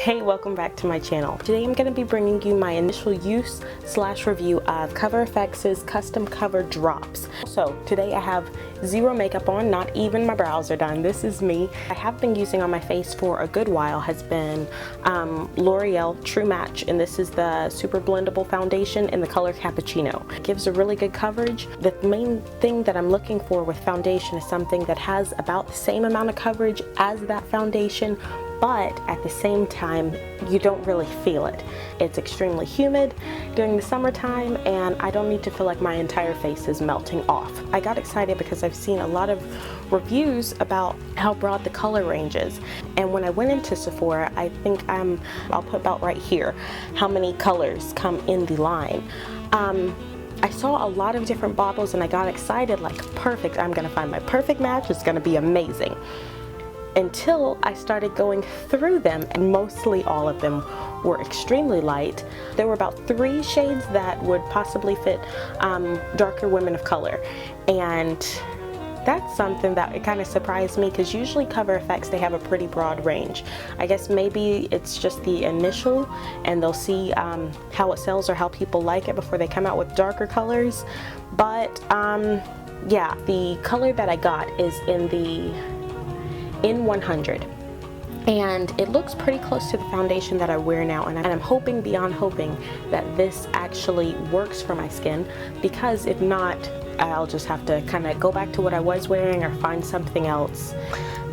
Hey, welcome back to my channel. Today I'm going to be bringing you my initial use / review of Cover FX's custom cover drops. So today I have zero makeup on, not even my brows are done. This is me. I have been using on my face for a good while has been L'Oreal True Match, and this is the super blendable foundation in the color Cappuccino. It gives a really good coverage. The main thing that I'm looking for with foundation is something that has about the same amount of coverage as that foundation, but at the same time, you don't really feel it. It's extremely humid during the summertime, and I don't need to feel like my entire face is melting off. I got excited because I've seen a lot of reviews about how broad the color range is. And when I went into Sephora, I think I'll put about right here how many colors come in the line. I saw a lot of different bottles and I got excited, like, perfect, I'm gonna find my perfect match, it's gonna be amazing. Until I started going through them, and mostly all of them were extremely light. There were about 3 shades that would possibly fit darker women of color, and that's something that it kind of surprised me, because usually Cover FX, they have a pretty broad range. I guess maybe it's just the initial and they'll see how it sells or how people like it before they come out with darker colors. But yeah, the color that I got is in the N100, and it looks pretty close to the foundation that I wear now, and I'm hoping beyond hoping that this actually works for my skin, because if not, I'll just have to kind of go back to what I was wearing or find something else.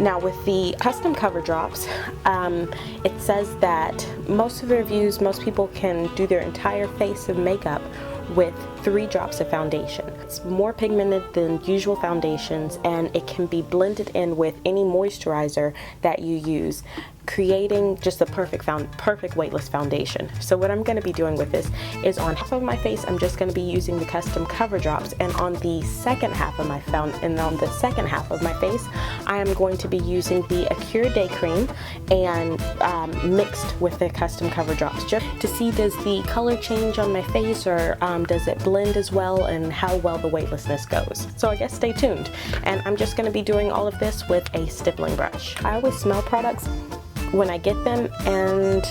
Now with the custom cover drops, it says that most of the reviews, most people can do their entire face of makeup with 3 drops of foundation. It's more pigmented than usual foundations, and it can be blended in with any moisturizer that you use, creating just the perfect weightless foundation. So what I'm going to be doing with this is on half of my face, I'm just going to be using the custom cover drops, and on the second half of my face, I am going to be using the Acure Day Cream and mixed with the custom cover drops, just to see, does the color change on my face, or does it blend as well, and how well the weightlessness goes. So I guess stay tuned, and I'm just going to be doing all of this with a stippling brush. I always smell products when I get them, and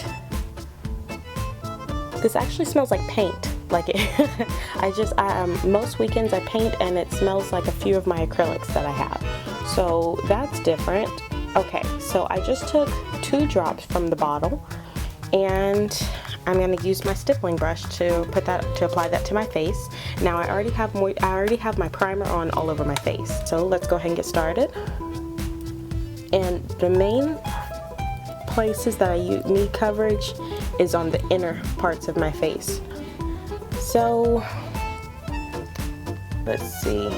this actually smells like paint. Like it, most weekends I paint and it smells like a few of my acrylics that I have. So that's different. Okay, so I just took 2 drops from the bottle, and I'm going to use my stippling brush to apply that to my face. Now I already have my primer on all over my face. So let's go ahead and get started. And the main places that I need coverage is on the inner parts of my face. So let's see.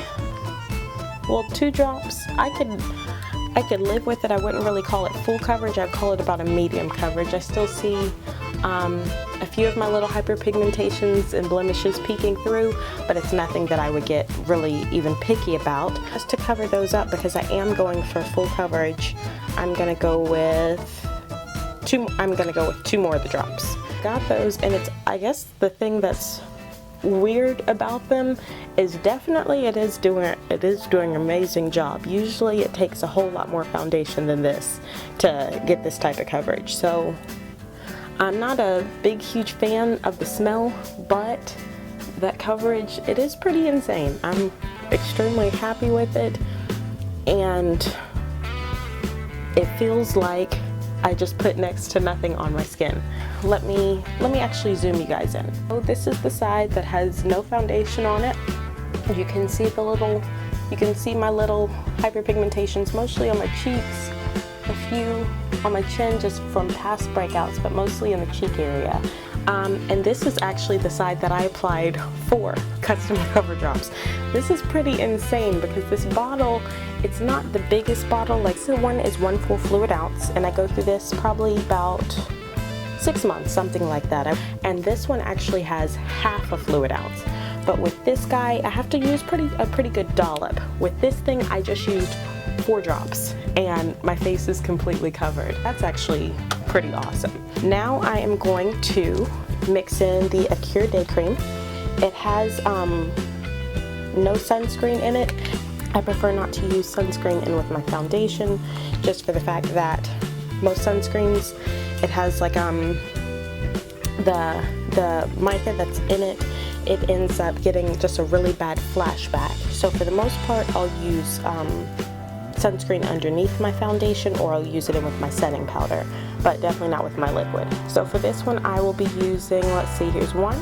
Well, 2 drops, I could live with it. I wouldn't really call it full coverage. I'd call it about a medium coverage. I still see a few of my little hyperpigmentations and blemishes peeking through, but it's nothing that I would get really even picky about. Just to cover those up, because I am going for full coverage, I'm gonna go with 2 more of the drops. Got those, and it's, I guess the thing that's weird about them is definitely it is doing an amazing job. Usually it takes a whole lot more foundation than this to get this type of coverage. So I'm not a huge fan of the smell, but that coverage, it is pretty insane. I'm extremely happy with it, and it feels like I just put next to nothing on my skin. Let me actually zoom you guys in. So this is the side that has no foundation on it. You can see my little hyperpigmentations, mostly on my cheeks, a few on my chin just from past breakouts, but mostly in the cheek area. And this is actually the side that I applied for custom cover drops. This is pretty insane, because this bottle, it's not the biggest bottle. Like, this one is 1 full fluid ounce, and I go through this probably about 6 months, something like that. And this one actually has half a fluid ounce. But with this guy, I have to use a pretty good dollop. With this thing, I just used 4 drops, and my face is completely covered. That's actually pretty awesome. Now I am going to mix in the Acure Day Cream. It has no sunscreen in it. I prefer not to use sunscreen in with my foundation, just for the fact that most sunscreens it has like the mica that's in it, it ends up getting just a really bad flashback. So for the most part, I'll use sunscreen underneath my foundation, or I'll use it in with my setting powder, but definitely not with my liquid. So for this one, I will be using, let's see, here's 1,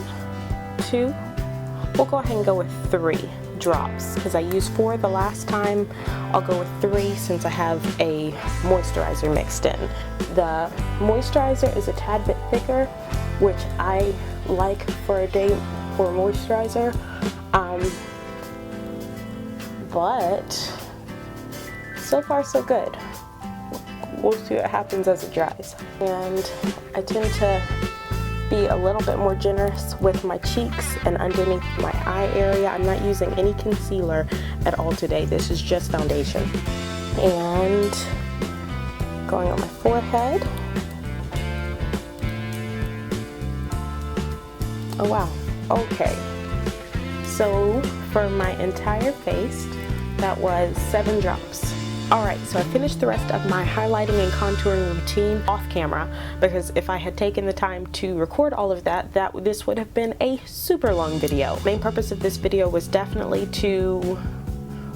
2, we'll go ahead and go with 3 drops, because I used 4 the last time. I'll go with 3 since I have a moisturizer mixed in. The moisturizer is a tad bit thicker, which I like for a day for moisturizer, but so far so good. We'll see what happens as it dries. And I tend to be a little bit more generous with my cheeks and underneath my eye area. I'm not using any concealer at all today. This is just foundation. And going on my forehead. Oh wow, okay. So for my entire face, that was 7 drops. Alright, so I finished the rest of my highlighting and contouring routine off camera, because if I had taken the time to record all of that, this would have been a super long video. The main purpose of this video was definitely to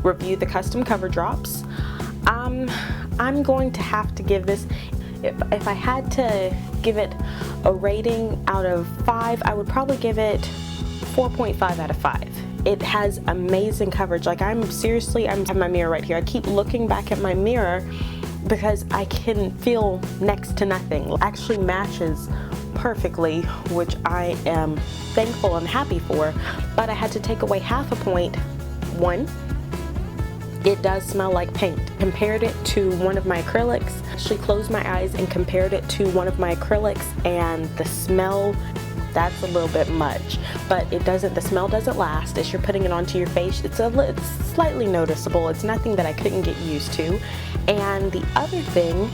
review the custom cover drops. I'm going to have to give this, if I had to give it a rating out of 5, I would probably give it 4.5 out of 5. It has amazing coverage. Like I'm at my mirror right here. I keep looking back at my mirror because I can feel next to nothing. It actually matches perfectly, which I am thankful and happy for, but I had to take away half a point. 1, it does smell like paint. Compared it to one of my acrylics, actually closed my eyes and compared it to one of my acrylics, and the smell, that's a little bit much, but the smell doesn't last. As you're putting it onto your face, it's slightly noticeable. It's nothing that I couldn't get used to. And the other thing,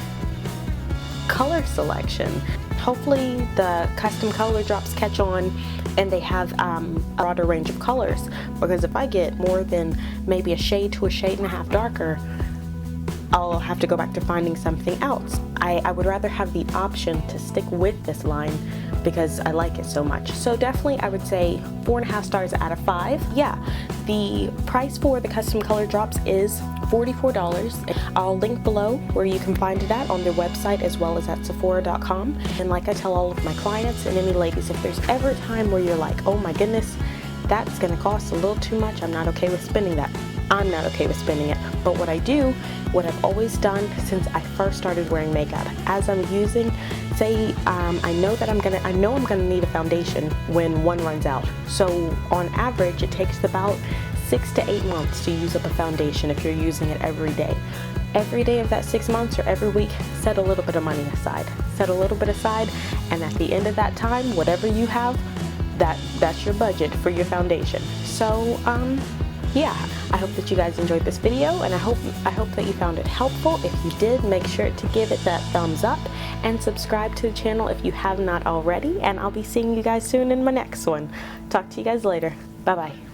color selection. Hopefully the custom color drops catch on and they have a broader range of colors, because if I get more than maybe a shade to a shade and a half darker, I'll have to go back to finding something else. I would rather have the option to stick with this line because I like it so much. So definitely I would say 4.5 stars out of 5. Yeah, the price for the custom color drops is $44. I'll link below where you can find it at on their website as well as at Sephora.com. And like I tell all of my clients and any ladies, if there's ever a time where you're like, oh my goodness, that's gonna cost a little too much, I'm not okay with spending that. I'm not okay with spending it. But what what I've always done since I first started wearing makeup, as I'm using, say I know I'm gonna need a foundation when one runs out. So on average, it takes about 6 to 8 months to use up a foundation if you're using it every day. Every day of that 6 months or every week, set a little bit of money aside. Set a little bit aside, and at the end of that time, whatever you have, that's your budget for your foundation. So yeah, I hope that you guys enjoyed this video, and I hope that you found it helpful. If you did, make sure to give it that thumbs up and subscribe to the channel if you have not already, and I'll be seeing you guys soon in my next one. Talk to you guys later. Bye bye.